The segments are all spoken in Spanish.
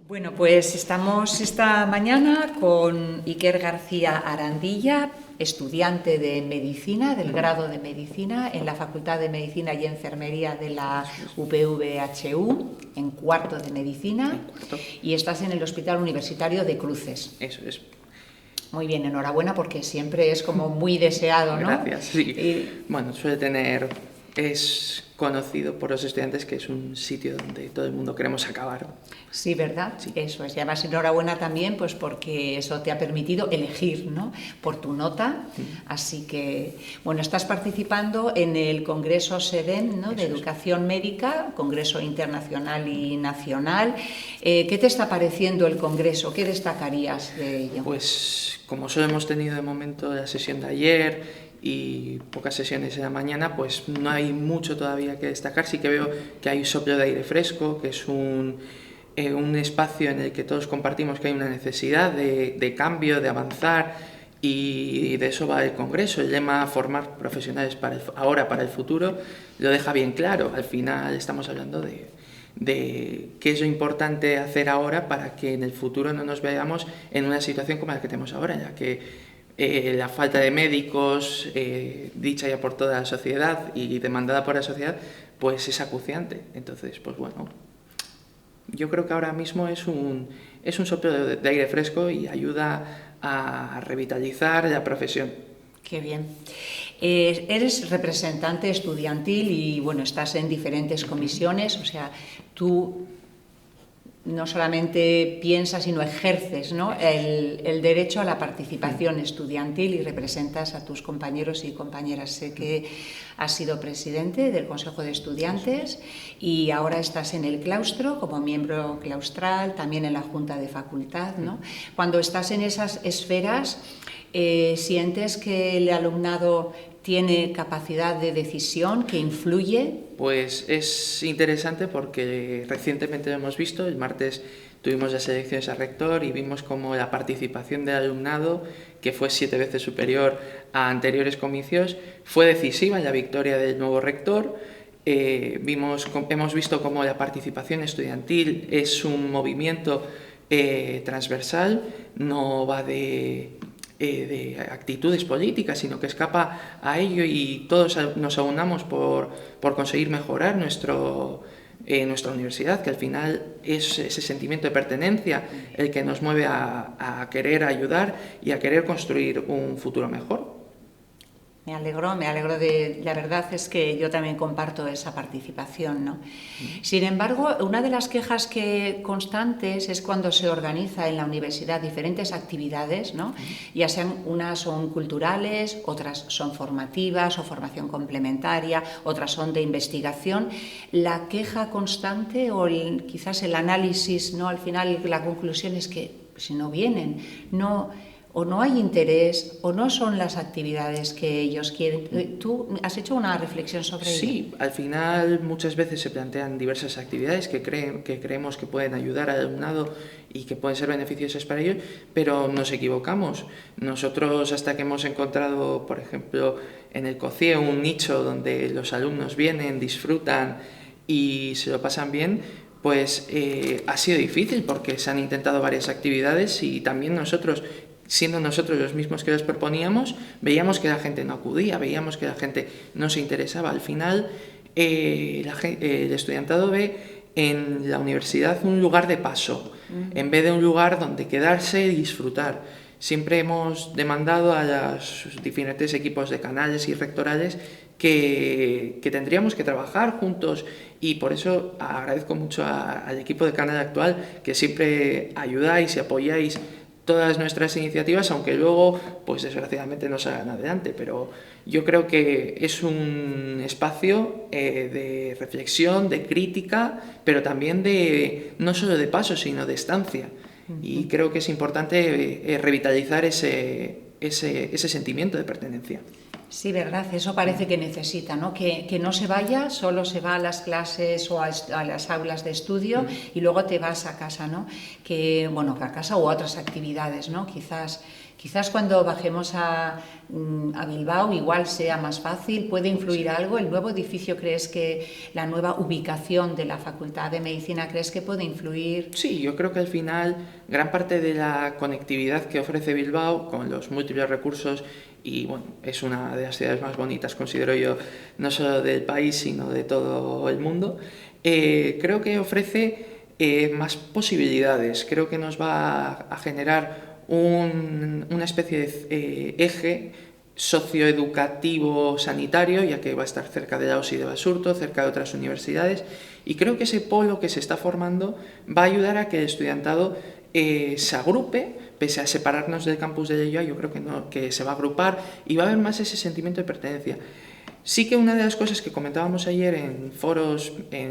Bueno, pues estamos esta mañana con Iker García Arandilla, estudiante de Medicina, del grado de Medicina en la Facultad de Medicina y Enfermería de la UPVHU, en cuarto de Medicina, y estás en el Hospital Universitario de Cruces. Eso es. Muy bien, enhorabuena, porque siempre es como muy deseado, ¿no? Gracias, sí. Bueno, es conocido por los estudiantes que es un sitio donde todo el mundo queremos acabar. Sí, ¿verdad? Sí. Eso es. Y además enhorabuena también, pues porque eso te ha permitido elegir, ¿no?, por tu nota. Así que, bueno, estás participando en el Congreso SEDEN, ¿no?, de Educación Médica, Congreso Internacional y Nacional. ¿Qué te está pareciendo el Congreso? ¿Qué destacarías de ello? Pues como solo hemos tenido de momento la sesión de ayer y pocas sesiones en la mañana, pues no hay mucho todavía que destacar. Sí que veo que hay un soplo de aire fresco, que es un espacio en el que todos compartimos que hay una necesidad de cambio, de avanzar, y de eso va el Congreso. El lema "formar profesionales ahora para el futuro" lo deja bien claro. Al final estamos hablando de qué es lo importante hacer ahora para que en el futuro no nos veamos en una situación como la que tenemos ahora, en la que la falta de médicos, dicha ya por toda la sociedad y demandada por la sociedad, pues es acuciante. Entonces, pues bueno, yo creo que ahora mismo es un soplo de aire fresco y ayuda a revitalizar la profesión. Qué bien. Eres representante estudiantil y, bueno, estás en diferentes comisiones, o sea, tú no solamente piensas, sino ejerces, ¿no?, el derecho a la participación estudiantil y representas a tus compañeros y compañeras. Sé que has sido presidente del Consejo de Estudiantes y ahora estás en el claustro como miembro claustral, también en la Junta de Facultad, ¿no? Cuando estás en esas esferas, ¿sientes que el alumnado tiene capacidad de decisión, que influye? Pues es interesante porque recientemente lo hemos visto. El martes tuvimos las elecciones a rector y vimos cómo la participación del alumnado, que fue 7 veces superior a anteriores comicios, fue decisiva en la victoria del nuevo rector. Hemos visto cómo la participación estudiantil es un movimiento transversal, no va de actitudes políticas, sino que escapa a ello, y todos nos aunamos por conseguir mejorar nuestra universidad, que al final es ese sentimiento de pertenencia el que nos mueve a querer ayudar y a querer construir un futuro mejor. Me alegro la verdad es que yo también comparto esa participación, ¿no? Sin embargo, una de las quejas constantes es cuando se organiza en la universidad diferentes actividades, ¿no? Ya sean, unas son culturales, otras son formativas o formación complementaria, otras son de investigación. La queja constante o quizás el análisis, ¿no?, al final la conclusión es que si no vienen, o no hay interés, o no son las actividades que ellos quieren. ¿Tú has hecho una reflexión sobre ello? Sí, al final muchas veces se plantean diversas actividades que creemos que pueden ayudar al alumnado y que pueden ser beneficiosas para ellos, pero nos equivocamos. Nosotros, hasta que hemos encontrado, por ejemplo, en el COCIE, un nicho donde los alumnos vienen, disfrutan y se lo pasan bien, pues ha sido difícil, porque se han intentado varias actividades y también nosotros, siendo nosotros los mismos que las proponíamos, veíamos que la gente no acudía, veíamos que la gente no se interesaba. Al final, el estudiantado ve en la universidad un lugar de paso, en vez de un lugar donde quedarse y disfrutar. Siempre hemos demandado a los diferentes equipos de canales y rectorales que tendríamos que trabajar juntos, y por eso agradezco mucho al equipo de canal actual, que siempre ayudáis y apoyáis todas nuestras iniciativas, aunque luego, pues desgraciadamente, no salgan adelante. Pero yo creo que es un espacio de reflexión, de crítica, pero también no solo de paso, sino de estancia. Y creo que es importante revitalizar ese sentimiento de pertenencia. Sí, verdad, eso parece que necesita, ¿no? Que no se vaya, solo se va a las clases o a las aulas de estudio y luego te vas a casa, ¿no? Que, bueno, a casa o a otras actividades, ¿no? Quizás cuando bajemos a Bilbao igual sea más fácil, puede influir algo. ¿El nuevo edificio crees que la nueva ubicación de la Facultad de Medicina crees que puede influir? Sí, yo creo que al final gran parte de la conectividad que ofrece Bilbao con los múltiples recursos, y bueno, es una de las ciudades más bonitas, considero yo, no solo del país, sino de todo el mundo, creo que ofrece más posibilidades, creo que nos va a generar una especie de eje socioeducativo sanitario, ya que va a estar cerca de la OSI de Basurto, cerca de otras universidades, y creo que ese polo que se está formando va a ayudar a que el estudiantado se agrupe, pese a separarnos del campus de Leioa. Yo creo que, no, que se va a agrupar y va a haber más ese sentimiento de pertenencia. Sí que una de las cosas que comentábamos ayer en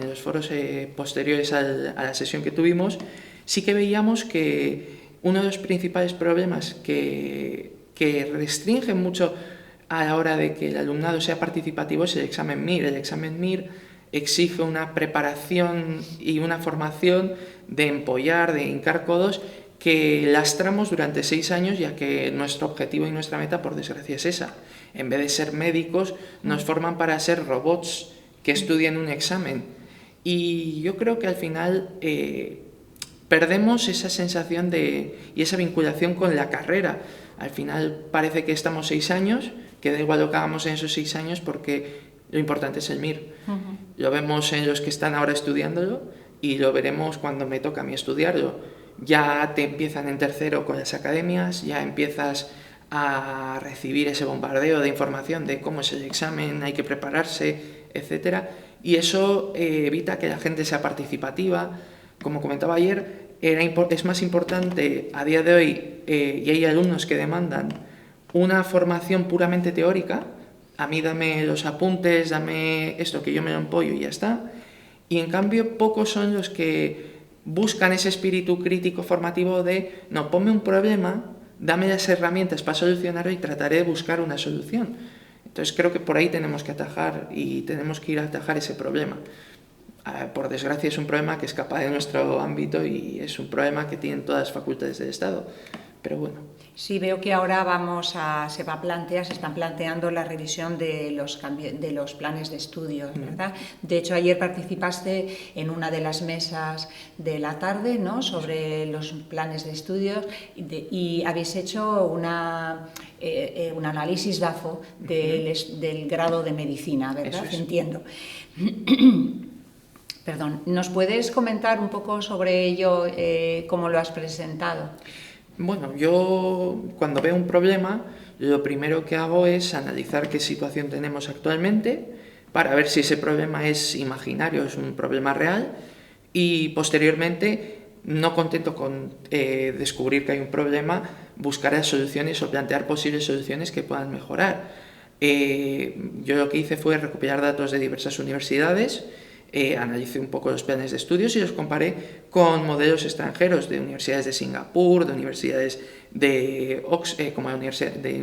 los foros posteriores a la sesión que tuvimos, sí que veíamos que uno de los principales problemas que restringen mucho a la hora de que el alumnado sea participativo es el examen MIR. El examen MIR exige una preparación y una formación de empollar, de hincar codos, que lastramos durante 6 años, ya que nuestro objetivo y nuestra meta, por desgracia, es esa. En vez de ser médicos, nos forman para ser robots que estudian un examen. Y yo creo que al final perdemos esa sensación y esa vinculación con la carrera. Al final parece que estamos 6 años, que da igual lo que hagamos en esos 6 años, porque lo importante es el MIR. Lo vemos en los que están ahora estudiándolo y lo veremos cuando me toca a mí estudiarlo. Ya te empiezan en tercero con las academias, ya empiezas a recibir ese bombardeo de información de cómo es el examen, hay que prepararse, etc. Y eso evita que la gente sea participativa. Como comentaba ayer, es más importante a día de hoy, y hay alumnos que demandan una formación puramente teórica. A mí dame los apuntes, dame esto que yo me lo empollo y ya está. Y en cambio pocos son los que buscan ese espíritu crítico formativo de, no, ponme un problema, dame las herramientas para solucionarlo y trataré de buscar una solución. Entonces creo que por ahí tenemos que atajar y tenemos que ir a atajar ese problema. Por desgracia es un problema que escapa de nuestro ámbito y es un problema que tienen todas las facultades del Estado. Pero bueno. Sí, veo que ahora se están planteando la revisión de los planes de estudios, ¿verdad? De hecho, ayer participaste en una de las mesas de la tarde, ¿no?, sobre los planes de estudios y habéis hecho un análisis DAFO del grado de medicina, ¿verdad? Eso es. Entiendo. Perdón, ¿nos puedes comentar un poco sobre ello, cómo lo has presentado? Bueno, yo cuando veo un problema, lo primero que hago es analizar qué situación tenemos actualmente para ver si ese problema es imaginario, es un problema real, y posteriormente, no contento con descubrir que hay un problema, buscar las soluciones o plantear posibles soluciones que puedan mejorar. Yo lo que hice fue recopilar datos de diversas universidades, analicé un poco los planes de estudios y los comparé con modelos extranjeros de universidades de Singapur, de universidades de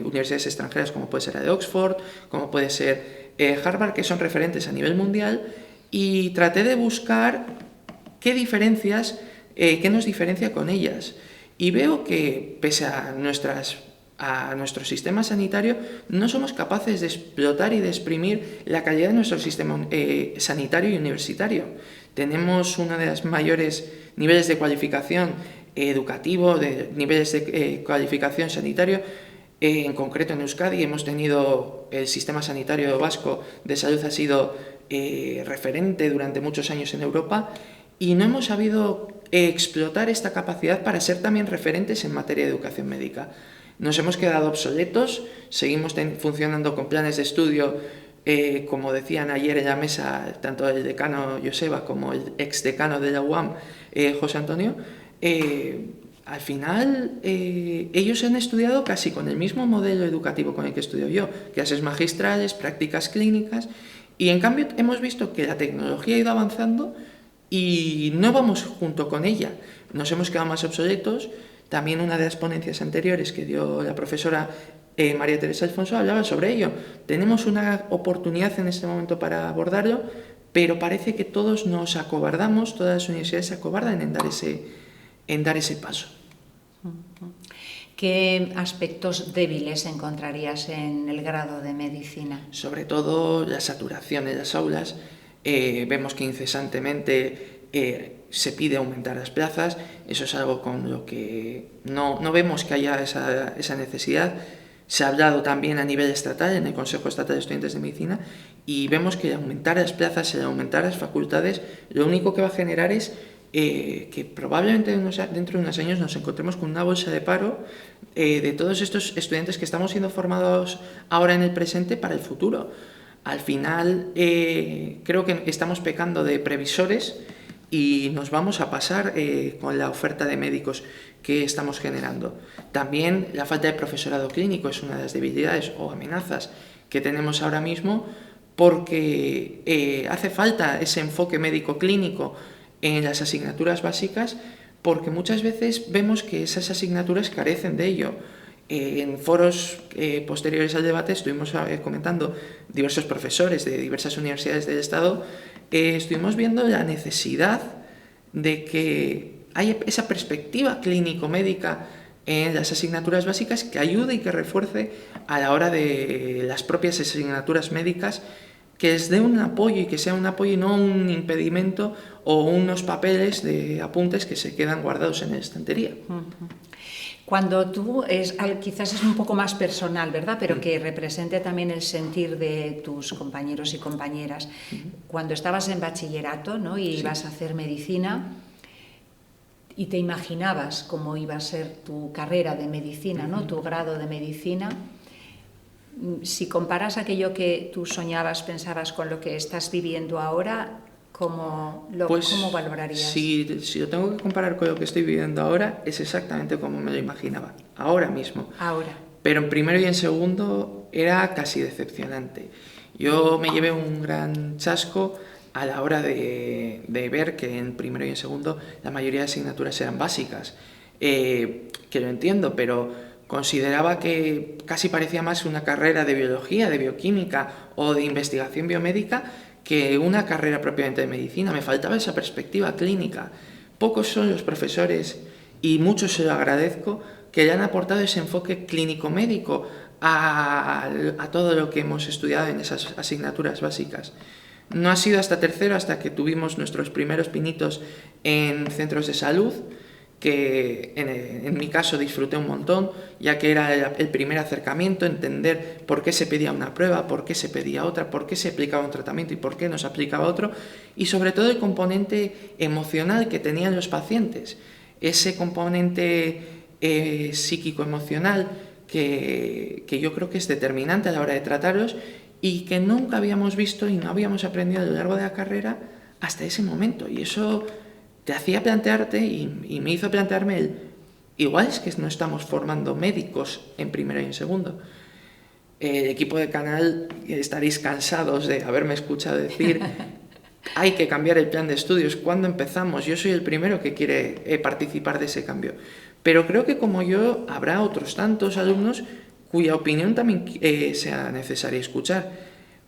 universidades extranjeras como puede ser la de Oxford, como puede ser Harvard, que son referentes a nivel mundial, y traté de buscar qué nos diferencia con ellas. Y veo que pese a nuestro sistema sanitario, no somos capaces de explotar y de exprimir la calidad de nuestro sistema sanitario y universitario. Tenemos uno de los mayores niveles de cualificación educativo, de niveles de cualificación sanitario. En concreto en Euskadi hemos tenido el sistema sanitario vasco de salud, ha sido referente durante muchos años en Europa, y no hemos sabido explotar esta capacidad para ser también referentes en materia de educación médica. Nos hemos quedado obsoletos, seguimos funcionando con planes de estudio, como decían ayer en la mesa, tanto el decano Joseba como el exdecano de la UAM, José Antonio. Al final, ellos han estudiado casi con el mismo modelo educativo con el que estudio yo, clases magistrales, prácticas clínicas, y en cambio hemos visto que la tecnología ha ido avanzando y no vamos junto con ella. Nos hemos quedado más obsoletos. También una de las ponencias anteriores que dio la profesora María Teresa Alfonso hablaba sobre ello. Tenemos una oportunidad en este momento para abordarlo, pero parece que todos nos acobardamos, todas las universidades se acobardan en dar ese paso. ¿Qué aspectos débiles encontrarías en el grado de medicina? Sobre todo la saturación en las aulas. Vemos que incesantemente se pide aumentar las plazas. Eso es algo con lo que no vemos que haya esa necesidad. Se ha hablado también a nivel estatal, en el Consejo Estatal de Estudiantes de Medicina, y vemos que aumentar las plazas, aumentar las facultades, lo único que va a generar es que probablemente dentro de unos años nos encontremos con una bolsa de paro de todos estos estudiantes que estamos siendo formados ahora en el presente para el futuro. Al final creo que estamos pecando de previsores y nos vamos a pasar con la oferta de médicos que estamos generando. También la falta de profesorado clínico es una de las debilidades o amenazas que tenemos ahora mismo, porque hace falta ese enfoque médico-clínico en las asignaturas básicas, porque muchas veces vemos que esas asignaturas carecen de ello. En foros posteriores al debate estuvimos comentando diversos profesores de diversas universidades del Estado, estuvimos viendo la necesidad de que haya esa perspectiva clínico-médica en las asignaturas básicas que ayude y que refuerce a la hora de las propias asignaturas médicas, que les dé un apoyo y que sea un apoyo y no un impedimento o unos papeles de apuntes que se quedan guardados en la estantería. Cuando tú, quizás es un poco más personal, ¿verdad? Pero que represente también el sentir de tus compañeros y compañeras. Cuando estabas en bachillerato, ¿no? Y ibas a hacer medicina y te imaginabas cómo iba a ser tu carrera de medicina, ¿no? Tu grado de medicina. Si comparas aquello que tú soñabas, pensabas con lo que estás viviendo ahora, ¿cómo valorarías? Si lo tengo que comparar con lo que estoy viviendo ahora, es exactamente como me lo imaginaba, ahora mismo. Ahora. Pero en primero y en segundo era casi decepcionante. Yo me llevé un gran chasco a la hora de ver que en primero y en segundo la mayoría de asignaturas eran básicas. Que lo entiendo, pero consideraba que casi parecía más una carrera de biología, de bioquímica o de investigación biomédica que una carrera propiamente de medicina. Me faltaba esa perspectiva clínica. Pocos son los profesores, y muchos se lo agradezco, que le han aportado ese enfoque clínico-médico a todo lo que hemos estudiado en esas asignaturas básicas. No ha sido hasta tercero, hasta que tuvimos nuestros primeros pinitos en centros de salud, que en mi caso disfruté un montón, ya que era el primer acercamiento, entender por qué se pedía una prueba, por qué se pedía otra, por qué se aplicaba un tratamiento y por qué no se aplicaba otro, y sobre todo el componente emocional que tenían los pacientes, ese componente psíquico-emocional que yo creo que es determinante a la hora de tratarlos y que nunca habíamos visto y no habíamos aprendido a lo largo de la carrera hasta ese momento, y eso te hacía plantearte y me hizo plantearme igual es que no estamos formando médicos en primero y en segundo. El equipo de Canal estaréis cansados de haberme escuchado decir hay que cambiar el plan de estudios. ¿Cuándo empezamos? Yo soy el primero que quiere participar de ese cambio. Pero creo que como yo habrá otros tantos alumnos cuya opinión también sea necesaria escuchar.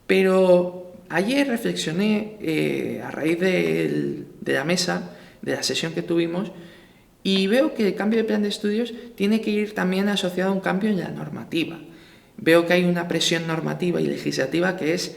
Pero ayer reflexioné a raíz de la mesa, de la sesión que tuvimos, y veo que el cambio de plan de estudios tiene que ir también asociado a un cambio en la normativa. Veo que hay una presión normativa y legislativa que es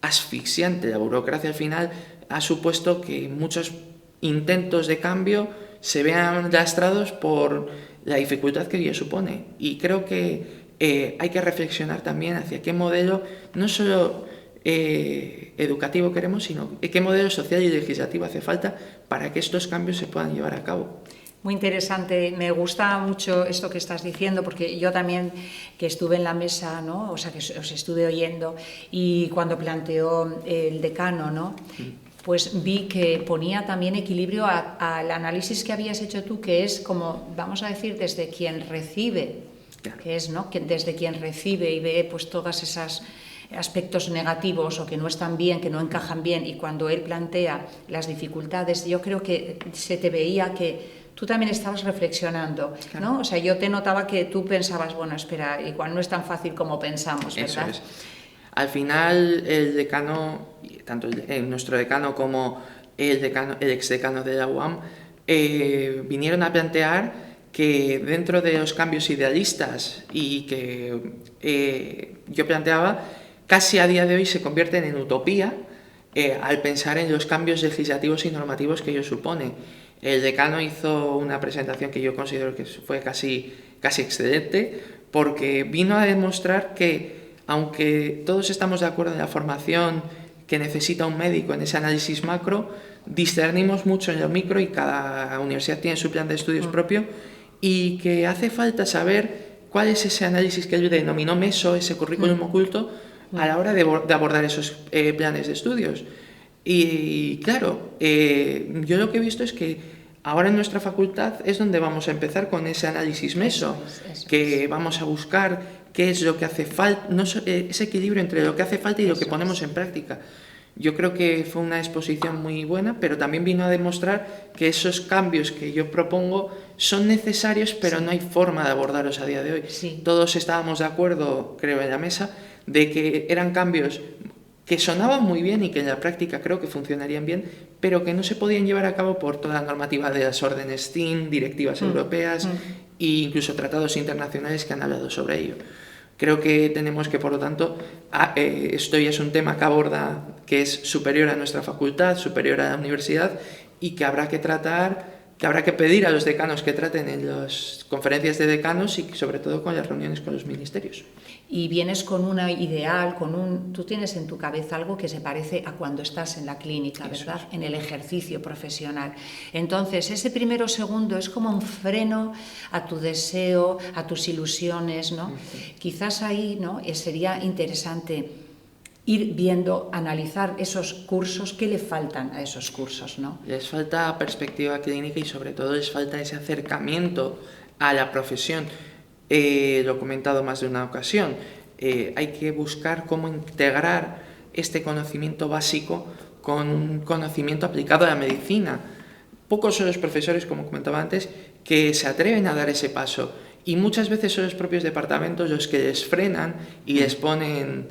asfixiante. La burocracia al final ha supuesto que muchos intentos de cambio se vean lastrados por la dificultad que ello supone. Y creo que hay que reflexionar también hacia qué modelo, no solo educativo queremos, sino qué modelo social y legislativo hace falta para que estos cambios se puedan llevar a cabo. Muy interesante, me gusta mucho esto que estás diciendo, porque yo también, que estuve en la mesa, ¿no? O sea, que os estuve oyendo, y cuando planteó el decano, ¿no? Pues vi que ponía también equilibrio al análisis que habías hecho tú, que es como, vamos a decir, desde quien recibe, que es, ¿no? Desde quien recibe y ve pues todas esas aspectos negativos o que no están bien, que no encajan bien, y cuando él plantea las dificultades, yo creo que se te veía que tú también estabas reflexionando, Claro. ¿no? O sea, yo te notaba que tú pensabas, bueno, espera, igual no es tan fácil como pensamos, ¿verdad? Eso es. Al final, el decano, tanto nuestro decano como el exdecano de la UAM, vinieron a plantear que dentro de los cambios idealistas y que yo planteaba, casi a día de hoy se convierten en utopía al pensar en los cambios legislativos y normativos que ello supone. El decano hizo una presentación que yo considero que fue casi excelente, porque vino a demostrar que, aunque todos estamos de acuerdo en la formación que necesita un médico en ese análisis macro, discernimos mucho en lo micro y cada universidad tiene su plan de estudios propio, y que hace falta saber cuál es ese análisis que él denominó meso, ese currículum oculto, a la hora de abordar esos planes de estudios. Y claro, yo lo que he visto es que ahora en nuestra facultad es donde vamos a empezar con ese análisis meso, que vamos a buscar qué es lo que hace falta, ese equilibrio entre lo que hace falta y lo que ponemos en práctica. Yo creo que fue una exposición muy buena, pero también vino a demostrar que esos cambios que yo propongo son necesarios, pero no hay forma de abordarlos a día de hoy. Todos estábamos de acuerdo, creo, en la mesa, de que eran cambios que sonaban muy bien y que en la práctica creo que funcionarían bien, pero que no se podían llevar a cabo por toda la normativa de las órdenes CIN, directivas europeas e incluso tratados internacionales que han hablado sobre ello. Creo que tenemos que, por lo tanto, esto ya es un tema que aborda, que es superior a nuestra facultad, superior a la universidad, y que habrá que tratar, que habrá que pedir a los decanos que traten en las conferencias de decanos y sobre todo con las reuniones con los ministerios. Y vienes con una ideal, tú tienes en tu cabeza algo que se parece a cuando estás en la clínica, ¿verdad? En el ejercicio profesional. Entonces, ese primero o segundo es como un freno a tu deseo, a tus ilusiones, ¿no? Quizás ahí, ¿no? Sería interesante ir viendo, analizar esos cursos, qué le faltan a esos cursos, ¿no? Les falta perspectiva clínica y sobre todo les falta ese acercamiento a la profesión. Lo he comentado más de una ocasión, hay que buscar cómo integrar este conocimiento básico con un conocimiento aplicado a la medicina. Pocos son los profesores, como comentaba antes, que se atreven a dar ese paso, y muchas veces son los propios departamentos los que les frenan y les ponen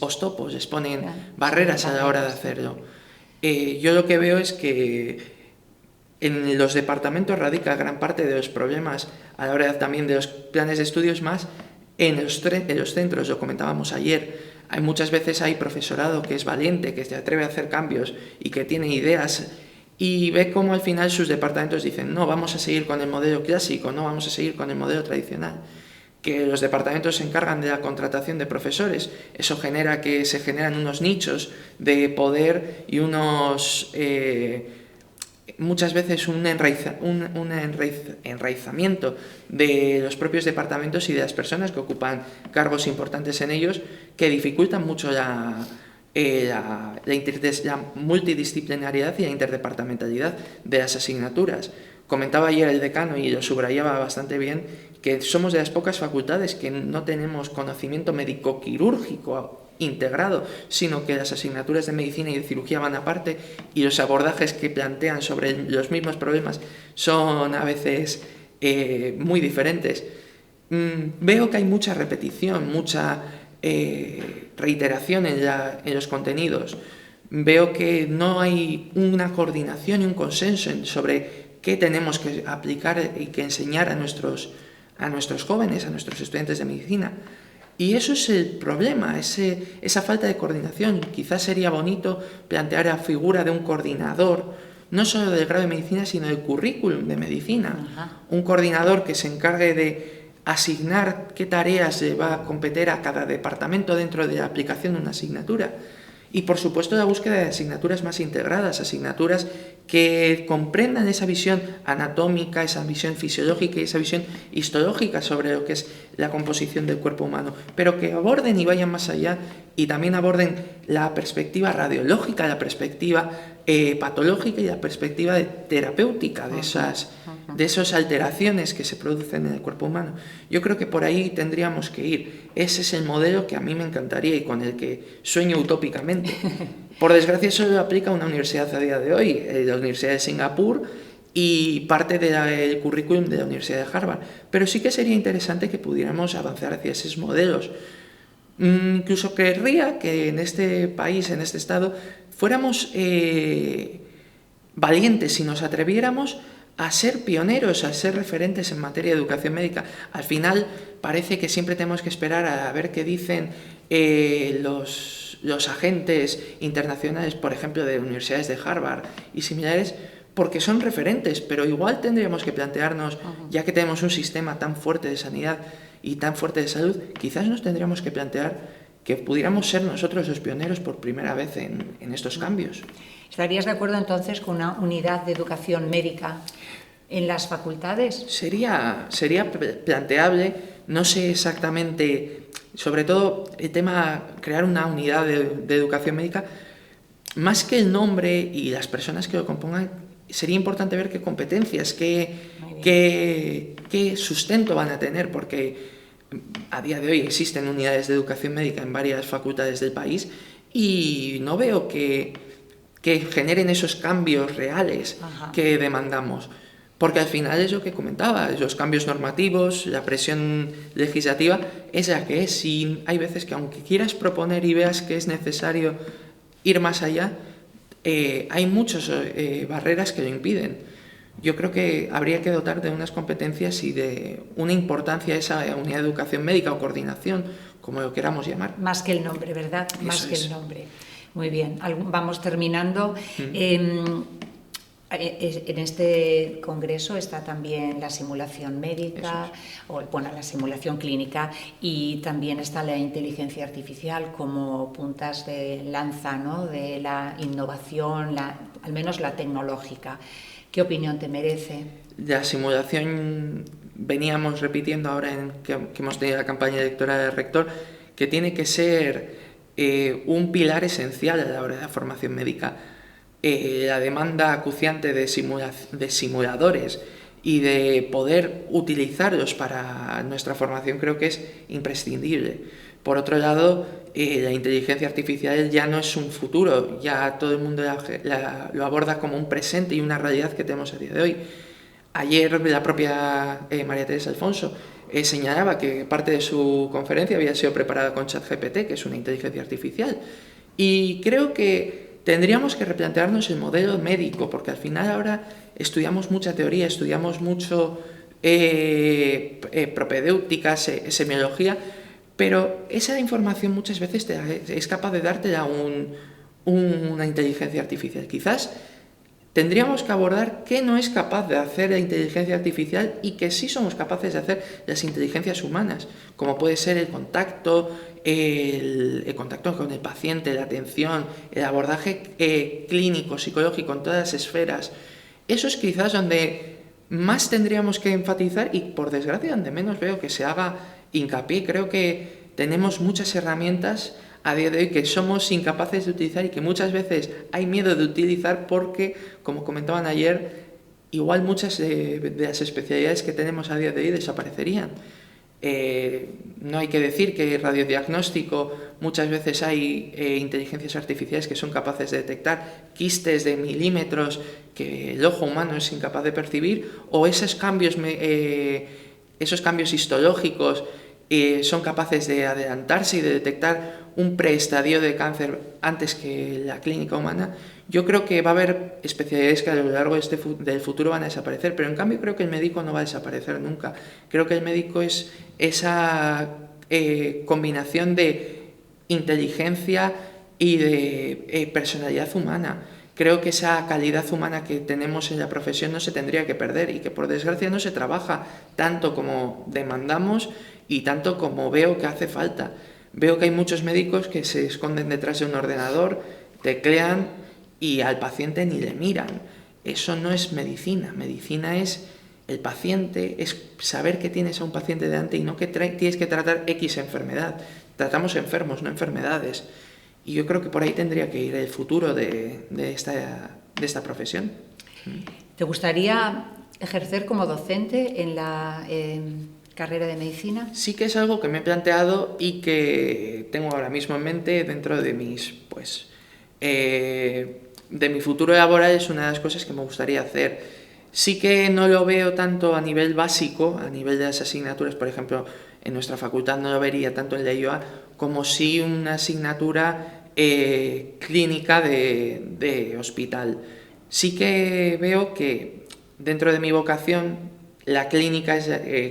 ostopos, les ponen barreras a la hora de hacerlo. Yo lo que veo es que en los departamentos radica gran parte de los problemas a la hora también de los planes de estudios, más en los centros, lo comentábamos ayer. Muchas veces hay profesorado que es valiente, que se atreve a hacer cambios y que tiene ideas, y ve cómo al final sus departamentos dicen no, vamos a seguir con el modelo clásico, no vamos a seguir con el modelo tradicional. Que los departamentos se encargan de la contratación de profesores, eso genera que se generan unos nichos de poder y unos... muchas veces un enraizamiento de los propios departamentos y de las personas que ocupan cargos importantes en ellos, que dificultan mucho la multidisciplinariedad y la interdepartamentalidad de las asignaturas. Comentaba ayer el decano, y lo subrayaba bastante bien, que somos de las pocas facultades que no tenemos conocimiento médico-quirúrgico integrado, sino que las asignaturas de medicina y de cirugía van aparte, y los abordajes que plantean sobre los mismos problemas son a veces muy diferentes. Veo que hay mucha repetición, mucha reiteración en los contenidos. Veo que no hay una coordinación y un consenso sobre qué tenemos que aplicar y que enseñar a nuestros jóvenes, a nuestros estudiantes de medicina. Y eso es el problema, esa falta de coordinación. Quizás sería bonito plantear la figura de un coordinador, no solo del grado de medicina, sino del currículum de medicina. Un coordinador que se encargue de asignar qué tareas le va a competir a cada departamento dentro de la aplicación de una asignatura. Y, por supuesto, la búsqueda de asignaturas más integradas, asignaturas que comprendan esa visión anatómica, esa visión fisiológica y esa visión histológica sobre lo que es la composición del cuerpo humano, pero que aborden y vayan más allá, y también aborden la perspectiva radiológica, la perspectiva patológica y la perspectiva terapéutica de esas alteraciones que se producen en el cuerpo humano. Yo creo que por ahí tendríamos que ir. Ese es el modelo que a mí me encantaría y con el que sueño utópicamente. Por desgracia, eso lo aplica una universidad a día de hoy, la Universidad de Singapur y parte del currículum de la Universidad de Harvard. Pero sí que sería interesante que pudiéramos avanzar hacia esos modelos. Incluso querría que en este país, en este estado, fuéramos valientes y nos atreviéramos a ser pioneros, a ser referentes en materia de educación médica. Al final parece que siempre tenemos que esperar a ver qué dicen los agentes internacionales, por ejemplo, de universidades de Harvard y similares, porque son referentes, pero igual tendríamos que plantearnos, ya que tenemos un sistema tan fuerte de sanidad y tan fuerte de salud, quizás nos tendríamos que plantear que pudiéramos ser nosotros los pioneros por primera vez en estos cambios. ¿Estarías de acuerdo entonces con una unidad de educación médica en las facultades? Sería planteable, no sé exactamente, sobre todo el tema crear una unidad de educación médica, más que el nombre y las personas que lo compongan, sería importante ver qué competencias, qué sustento van a tener, porque a día de hoy existen unidades de educación médica en varias facultades del país y no veo que generen esos cambios reales que demandamos. Porque al final es lo que comentaba, los cambios normativos, la presión legislativa es la que es. Y hay veces que aunque quieras proponer y veas que es necesario ir más allá, hay muchas barreras que lo impiden. Yo creo que habría que dotar de unas competencias y de una importancia a esa unidad de educación médica o coordinación, como lo queramos llamar. Más que el nombre, ¿verdad? Más que el nombre. Muy bien, vamos terminando. En este congreso está también la simulación médica, la simulación clínica, y también está la inteligencia artificial como puntas de lanza, ¿no?, de la innovación, al menos la tecnológica. ¿Qué opinión te merece? La simulación, veníamos repitiendo ahora que hemos tenido la campaña electoral del rector, que tiene que ser un pilar esencial a la hora de la formación médica. La demanda acuciante de simuladores y de poder utilizarlos para nuestra formación creo que es imprescindible. Por otro lado, la inteligencia artificial ya no es un futuro, ya todo el mundo lo aborda como un presente y una realidad que tenemos a día de hoy. Ayer la propia María Teresa Alfonso señalaba que parte de su conferencia había sido preparada con ChatGPT, que es una inteligencia artificial. Y creo que tendríamos que replantearnos el modelo médico, porque al final ahora estudiamos mucha teoría, estudiamos mucho propedéutica, semiología, pero esa información muchas veces es capaz de dártela una inteligencia artificial. Quizás tendríamos que abordar qué no es capaz de hacer la inteligencia artificial y que sí somos capaces de hacer las inteligencias humanas, como puede ser el contacto con el paciente, la atención, el abordaje clínico, psicológico en todas las esferas. Eso es quizás donde más tendríamos que enfatizar y, por desgracia, donde menos veo que se haga hincapié. Creo que tenemos muchas herramientas a día de hoy que somos incapaces de utilizar y que muchas veces hay miedo de utilizar porque, como comentaban ayer, igual muchas de las especialidades que tenemos a día de hoy desaparecerían. No hay que decir que radiodiagnóstico muchas veces hay inteligencias artificiales que son capaces de detectar quistes de milímetros que el ojo humano es incapaz de percibir, o esos cambios histológicos son capaces de adelantarse y de detectar un preestadio de cáncer antes que la clínica humana. Yo creo que va a haber especialidades que a lo largo del futuro van a desaparecer, pero en cambio creo que el médico no va a desaparecer nunca. Creo que el médico es esa combinación de inteligencia y de personalidad humana. Creo que esa calidad humana que tenemos en la profesión no se tendría que perder y que por desgracia no se trabaja tanto como demandamos y tanto como veo que hace falta. Veo que hay muchos médicos que se esconden detrás de un ordenador, teclean y al paciente ni le miran. Eso no es medicina. Medicina es el paciente, es saber que tienes a un paciente delante y no que tienes que tratar X enfermedad. Tratamos enfermos, no enfermedades. Y yo creo que por ahí tendría que ir el futuro de esta esta profesión. ¿Te gustaría ejercer como docente en la carrera de medicina? Sí que es algo que me he planteado y que tengo ahora mismo en mente dentro de mis, de mi futuro laboral. Es una de las cosas que me gustaría hacer. Sí que no lo veo tanto a nivel básico, a nivel de las asignaturas, por ejemplo, en nuestra facultad no lo vería tanto en la IOA, como sí una asignatura clínica de hospital. Sí que veo que dentro de mi vocación la clínica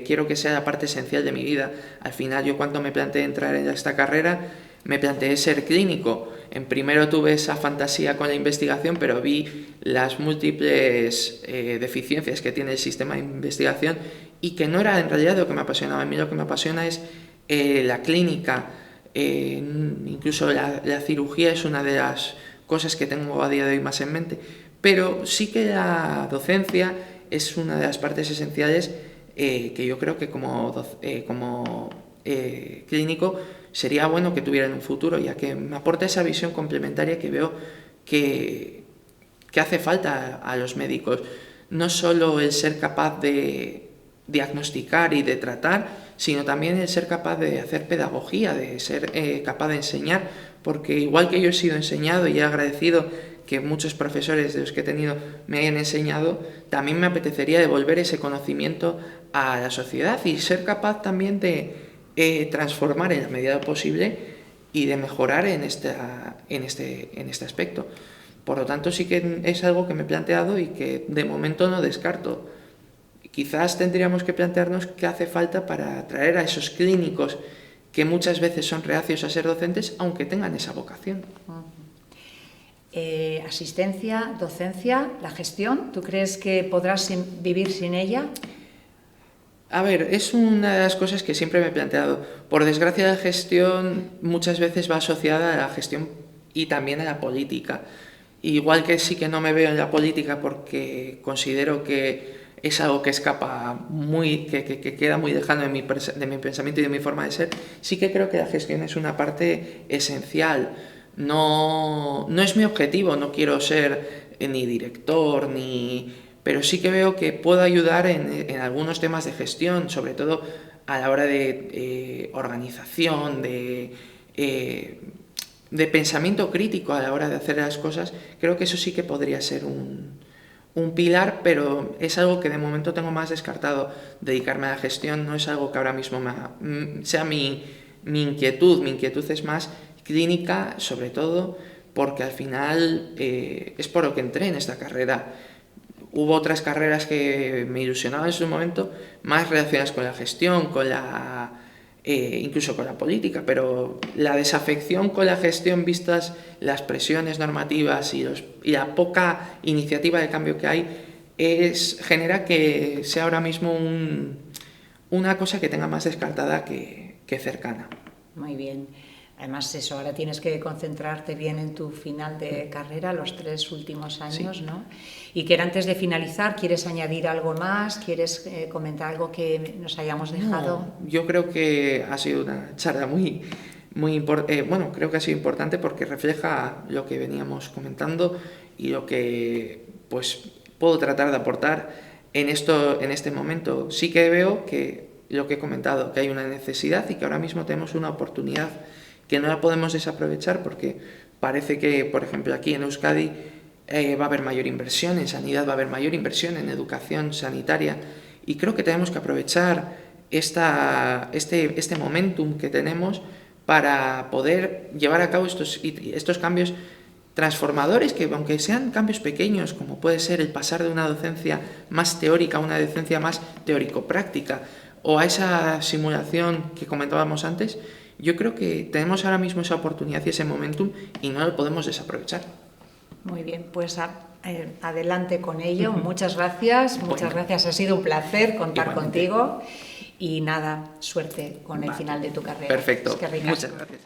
quiero que sea la parte esencial de mi vida. Al final, yo cuando me planteé entrar en esta carrera, me planteé ser clínico. En primero tuve esa fantasía con la investigación, pero vi las múltiples deficiencias que tiene el sistema de investigación y que no era en realidad lo que me apasionaba. A mí lo que me apasiona es la clínica. Incluso la cirugía es una de las cosas que tengo a día de hoy más en mente. Pero sí que la docencia es una de las partes esenciales que yo creo que como clínico sería bueno que tuviera en un futuro, ya que me aporta esa visión complementaria que veo que hace falta a los médicos. No solo el ser capaz de diagnosticar y de tratar, sino también el ser capaz de hacer pedagogía, de ser capaz de enseñar, porque igual que yo he sido enseñado y he agradecido que muchos profesores de los que he tenido me hayan enseñado, también me apetecería devolver ese conocimiento a la sociedad y ser capaz también de transformar en la medida de lo posible y de mejorar en este aspecto. Por lo tanto, sí que es algo que me he planteado y que de momento no descarto. Quizás tendríamos que plantearnos qué hace falta para atraer a esos clínicos que muchas veces son reacios a ser docentes, aunque tengan esa vocación. Asistencia, docencia, la gestión, ¿tú crees que podrás vivir sin ella? A ver, es una de las cosas que siempre me he planteado. Por desgracia, la gestión muchas veces va asociada a la gestión y también a la política. Igual que sí que no me veo en la política porque considero que es algo que escapa que queda muy lejano de mi pensamiento y de mi forma de ser, sí que creo que la gestión es una parte esencial. No es mi objetivo, no quiero ser ni director, pero sí que veo que puedo ayudar en algunos temas de gestión, sobre todo a la hora de organización, de pensamiento crítico a la hora de hacer las cosas. Creo que eso sí que podría ser un pilar, pero es algo que de momento tengo más descartado. Dedicarme a la gestión no es algo que ahora mismo sea mi inquietud. Mi inquietud es más clínica, sobre todo porque al final es por lo que entré en esta carrera. Hubo otras carreras que me ilusionaban en su momento, más relacionadas con la gestión, incluso con la política, pero la desafección con la gestión, vistas las presiones normativas y la poca iniciativa de cambio que hay, genera que sea ahora mismo una cosa que tenga más descartada que cercana. Muy bien. Además, eso, ahora tienes que concentrarte bien en tu final de carrera, los 3 últimos años, sí. ¿No? Y que antes de finalizar, ¿quieres añadir algo más? ¿Quieres comentar algo que nos hayamos dejado? No, yo creo que ha sido una charla muy importante. Bueno, creo que ha sido importante porque refleja lo que veníamos comentando y lo que puedo tratar de aportar en este momento. Sí que veo que lo que he comentado, que hay una necesidad y que ahora mismo tenemos una oportunidad que no la podemos desaprovechar porque parece que, por ejemplo, aquí en Euskadi va a haber mayor inversión en sanidad, va a haber mayor inversión en educación sanitaria y creo que tenemos que aprovechar este momentum que tenemos para poder llevar a cabo estos cambios transformadores que, aunque sean cambios pequeños, como puede ser el pasar de una docencia más teórica a una docencia más teórico-práctica o a esa simulación que comentábamos antes, yo creo que tenemos ahora mismo esa oportunidad y ese momentum y no lo podemos desaprovechar. Muy bien, pues adelante con ello. Muchas gracias, muchas gracias. Ha sido un placer contar contigo y nada, suerte con el final de tu carrera. Perfecto, Es que muchas gracias.